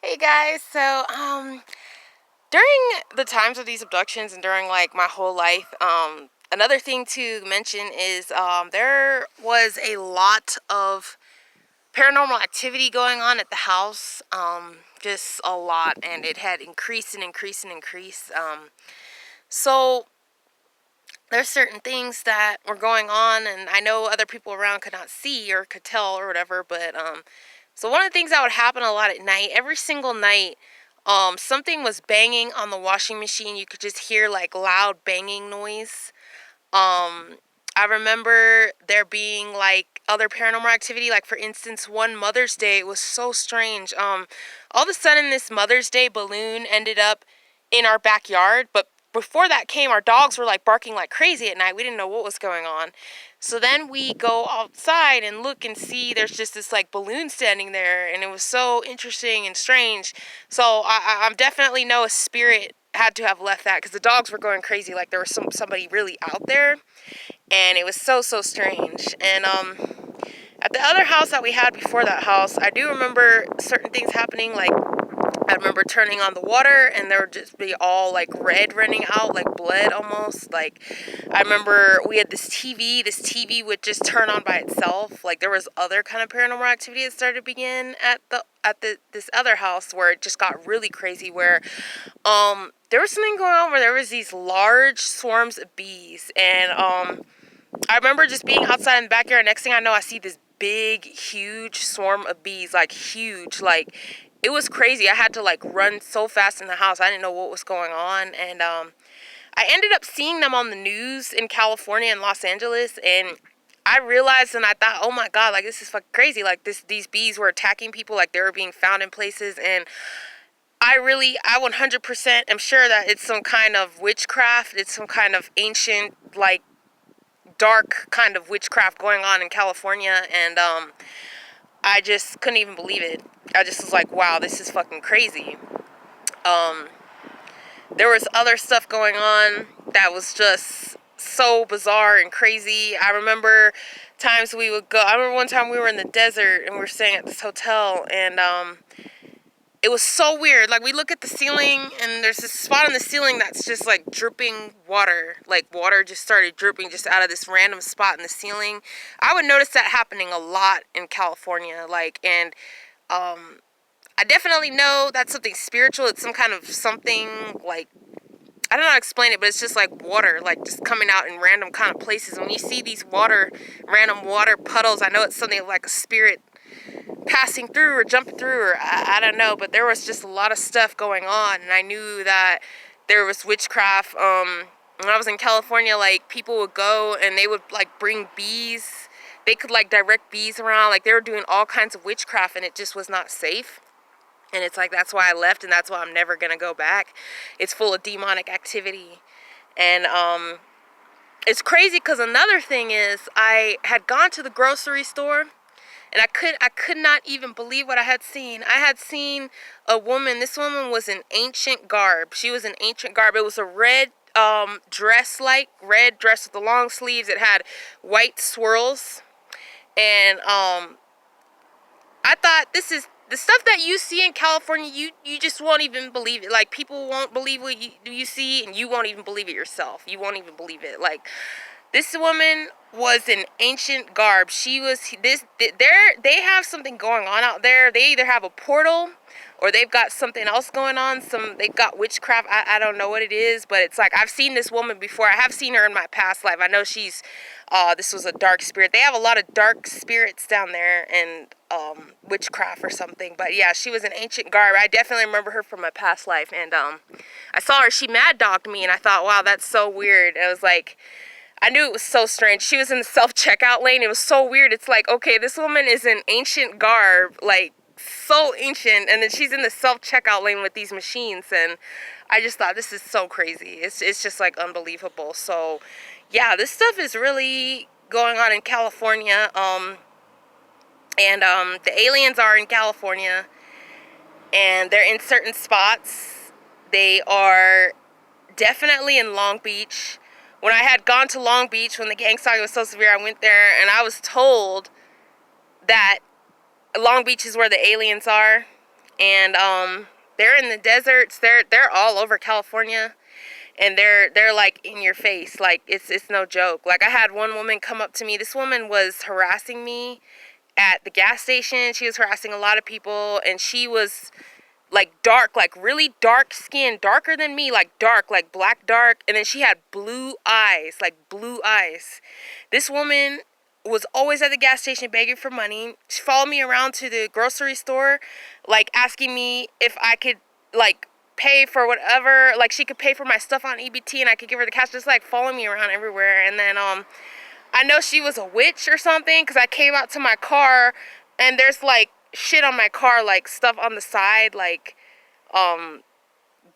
Hey guys, during the times of these abductions and during like my whole life, another thing to mention is there was a lot of paranormal activity going on at the house, just a lot, and it had increased and increased and increased. So there's certain things that were going on, and I know other people around could not see or could tell or whatever, but so one of the things that would happen a lot at night, every single night, something was banging on the washing machine. You could just hear like loud banging noise. I remember there being like other paranormal activity, like for instance, one Mother's Day, it was so strange. All of a sudden this Mother's Day balloon ended up in our backyard, but before that came, our dogs were like barking like crazy at night. We didn't know what was going on. So then we go outside and look and see there's just this like balloon standing there, and it was so interesting and strange. So I'm definitely know a spirit had to have left that, because the dogs were going crazy like there was somebody really out there, and it was so strange. And at the other house that we had before that house, I do remember certain things happening. Like I remember turning on the water and there would just be all like red running out, like blood almost. Like I remember we had this TV would just turn on by itself. Like there was other kind of paranormal activity that started to begin at this other house, where it just got really crazy, where there was something going on where there was these large swarms of bees. And I remember just being outside in the backyard. Next thing I know, I see this big, huge swarm of bees, like huge, like it was crazy. I had to like run so fast in the house. I didn't know what was going on. And I ended up seeing them on the news in California and Los Angeles. And I realized, and I thought, oh my God, like this is fucking crazy. Like these bees were attacking people, like they were being found in places. And I 100% am sure that it's some kind of witchcraft. It's some kind of ancient, like dark kind of witchcraft going on in California. And I just couldn't even believe it. I just was like, wow, this is fucking crazy. There was other stuff going on that was just so bizarre and crazy. I remember times we would go. I remember one time we were in the desert and we were staying at this hotel, and it was so weird. Like we look at the ceiling and there's this spot on the ceiling that's just like dripping water. Like water just started dripping just out of this random spot in the ceiling. I would notice that happening a lot in California. And I definitely know that's something spiritual. It's some kind of something, like, I don't know how to explain it, but it's just like water, like just coming out in random kind of places. When you see these random water puddles, I know it's something like a spirit passing through or jumping through, or I don't know, but there was just a lot of stuff going on. And I knew that there was witchcraft. When I was in California, like people would go and they would like bring bees. They could like direct bees around. Like they were doing all kinds of witchcraft, and it just was not safe. And it's like, that's why I left, and that's why I'm never going to go back. It's full of demonic activity. And it's crazy because another thing is, I had gone to the grocery store, and I could not even believe what I had seen. I had seen a woman. This woman was in ancient garb. She was in ancient garb. It was a red dress, like red dress with the long sleeves. It had white swirls. And I thought, this is the stuff that you see in California. You just won't even believe it. Like people won't believe what you see, and you won't even believe it yourself. You won't even believe it. Like this woman was in ancient garb. She was they have something going on out there. They either have a portal or they've got something else going on. They've got witchcraft. I don't know what it is, but it's like I've seen this woman before. I have seen her in my past life. I know she's this was a dark spirit. They have a lot of dark spirits down there, and witchcraft or something. But yeah, she was an ancient garb. I definitely remember her from my past life. And I saw her. She mad dogged me, and I thought, wow, that's so weird. I was like, I knew it was so strange. She was in the self-checkout lane. It was so weird. It's like, okay, this woman is in ancient garb, like so ancient, and then she's in the self-checkout lane with these machines. And I just thought, this is so crazy. It's just like unbelievable. So yeah, this stuff is really going on in California. And the aliens are in California, and they're in certain spots. They are definitely in Long Beach. When I had gone to Long Beach, when the gang saga was so severe, I went there, and I was told that Long Beach is where the aliens are. and they're in the deserts. They're all over California, and they're like in your face. Like it's no joke. Like I had one woman come up to me. This woman was harassing me at the gas station. She was harassing a lot of people, and she was like dark, like really dark skin, darker than me, like dark, like black dark, and then she had blue eyes, like blue eyes. This woman was always at the gas station begging for money. She followed me around to the grocery store, like asking me if I could like pay for whatever, like she could pay for my stuff on EBT and I could give her the cash, just like following me around everywhere. And then I know she was a witch or something, because I came out to my car and there's like shit on my car, like stuff on the side, like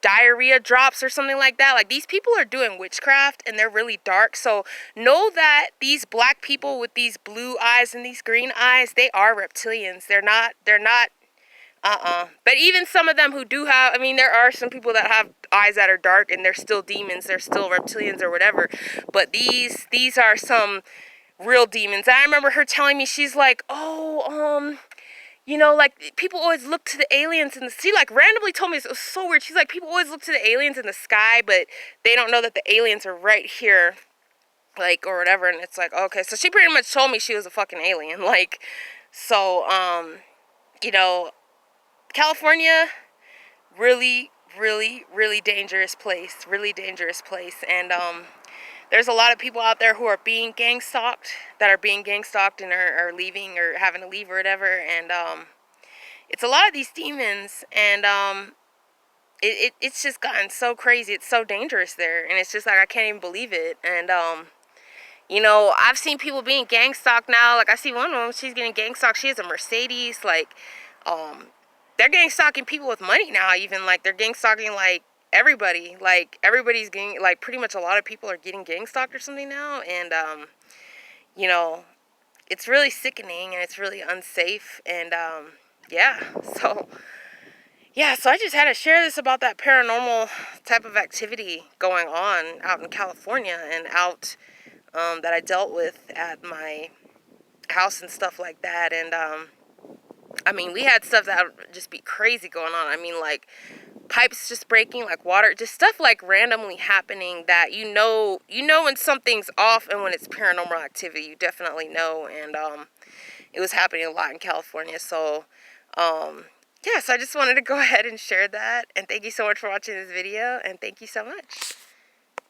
diarrhea drops or something like that. Like these people are doing witchcraft and they're really dark. So know that these black people with these blue eyes and these green eyes, they are reptilians. They're not but even some of them who do have, I mean, there are some people that have eyes that are dark and they're still demons, they're still reptilians or whatever. But these are some real demons. And I remember her telling me, she's like, oh, you know, like, people always look to the aliens in the sea. Like, randomly told me this. It was so weird. She's like, people always look to the aliens in the sky, but they don't know that the aliens are right here, like, or whatever. And it's like, okay. So she pretty much told me she was a fucking alien. Like, so, you know, California, really, really, really dangerous place. Really dangerous place. And, there's a lot of people out there who are being gang stalked, and are leaving or having to leave or whatever. And it's a lot of these demons, and it's just gotten so crazy. It's so dangerous there, and it's just like I can't even believe it. And you know, I've seen people being gang stalked now. Like I see one of them, she's getting gang stalked. She has a Mercedes. Like they're gang stalking people with money now. Even like they're gang stalking like everybody. Like everybody's getting, like, pretty much a lot of people are getting gang stalked or something now. And you know, it's really sickening and it's really unsafe. And yeah, so I just had to share this about that paranormal type of activity going on out in California and out that I dealt with at my house and stuff like that. And I mean, we had stuff that would just be crazy going on. I mean, like pipes just breaking, like water, just stuff like randomly happening that you know when something's off, and when it's paranormal activity, you definitely know. And it was happening a lot in California. So yeah, so I just wanted to go ahead and share that. And thank you so much for watching this video, and thank you so much.